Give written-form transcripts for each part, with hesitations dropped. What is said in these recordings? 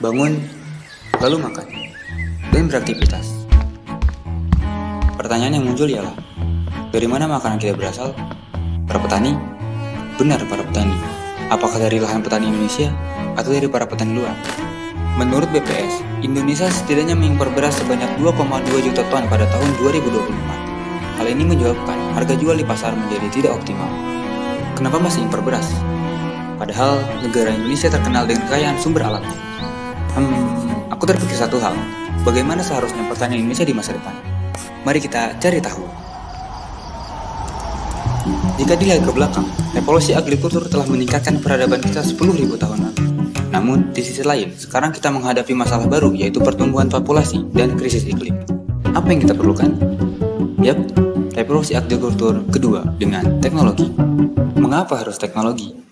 bangun, lalu makan, dan beraktivitas. Pertanyaan yang muncul ialah, dari mana makanan kita berasal? Para petani? Benar, para petani. Apakah dari lahan petani Indonesia atau dari para petani luar? Menurut BPS, Indonesia setidaknya mengimpor beras sebanyak 2,2 juta ton pada tahun 2024. Hal ini menyebabkan harga jual di pasar menjadi tidak optimal. Kenapa masih impor beras? Padahal negara Indonesia terkenal dengan kekayaan sumber alamnya. Aku terpikir satu hal, bagaimana seharusnya pertanian Indonesia di masa depan? Mari kita cari tahu. Jika dilihat ke belakang, revolusi agrikultur telah meningkatkan peradaban kita 10.000 tahun lalu. Namun, di sisi lain, sekarang kita menghadapi masalah baru, yaitu pertumbuhan populasi dan krisis iklim. Apa yang kita perlukan? Yap, revolusi agrikultur kedua dengan teknologi. Mengapa harus teknologi?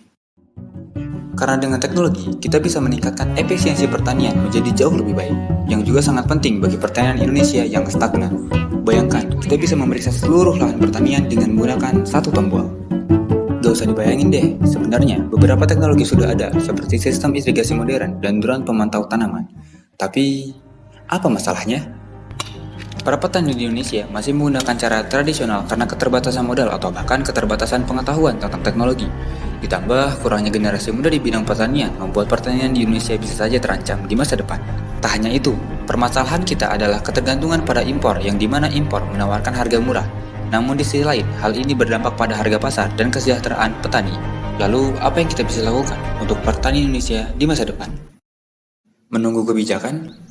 Karena dengan teknologi, kita bisa meningkatkan efisiensi pertanian menjadi jauh lebih baik, yang juga sangat penting bagi pertanian Indonesia yang stagnan. Bayangkan, kita bisa memeriksa seluruh lahan pertanian dengan menggunakan satu tombol. Gak usah dibayangin deh, sebenarnya beberapa teknologi sudah ada, seperti sistem irigasi modern dan drone pemantau tanaman. Tapi, apa masalahnya? Para petani di Indonesia masih menggunakan cara tradisional karena keterbatasan modal atau bahkan keterbatasan pengetahuan tentang teknologi. Ditambah kurangnya generasi muda di bidang pertanian membuat pertanian di Indonesia bisa saja terancam di masa depan. Tak hanya itu, permasalahan kita adalah ketergantungan pada impor yang dimana impor menawarkan harga murah. Namun di sisi lain, hal ini berdampak pada harga pasar dan kesejahteraan petani. Lalu, apa yang kita bisa lakukan untuk petani Indonesia di masa depan? Menunggu kebijakan?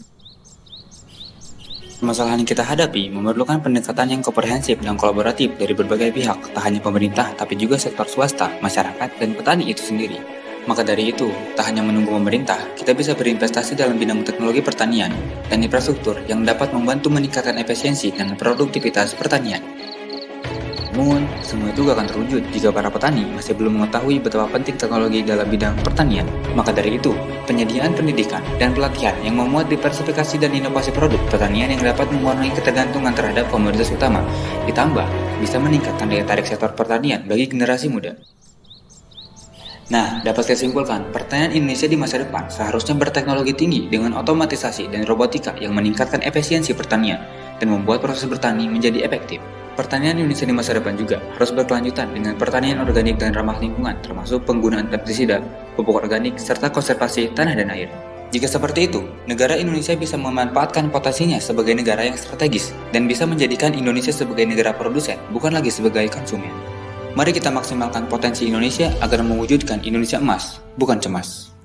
Permasalahan yang kita hadapi memerlukan pendekatan yang komprehensif dan kolaboratif dari berbagai pihak, tak hanya pemerintah, tapi juga sektor swasta, masyarakat, dan petani itu sendiri. Maka dari itu, tak hanya menunggu pemerintah, kita bisa berinvestasi dalam bidang teknologi pertanian dan infrastruktur yang dapat membantu meningkatkan efisiensi dan produktivitas pertanian. Namun, semua itu gak akan terwujud jika para petani masih belum mengetahui betapa penting teknologi dalam bidang pertanian. Maka dari itu, penyediaan pendidikan dan pelatihan yang memuat diversifikasi dan inovasi produk pertanian yang dapat mengurangi ketergantungan terhadap komoditas utama, ditambah bisa meningkatkan daya tarik sektor pertanian bagi generasi muda. Nah, dapat saya simpulkan, pertanian Indonesia di masa depan seharusnya berteknologi tinggi dengan otomatisasi dan robotika yang meningkatkan efisiensi pertanian dan membuat proses bertani menjadi efektif. Pertanian Indonesia di masa depan juga harus berkelanjutan dengan pertanian organik dan ramah lingkungan, termasuk penggunaan pestisida, pupuk organik, serta konservasi tanah dan air. Jika seperti itu, negara Indonesia bisa memanfaatkan potensinya sebagai negara yang strategis dan bisa menjadikan Indonesia sebagai negara produsen, bukan lagi sebagai konsumen. Mari kita maksimalkan potensi Indonesia agar mewujudkan Indonesia emas, bukan cemas.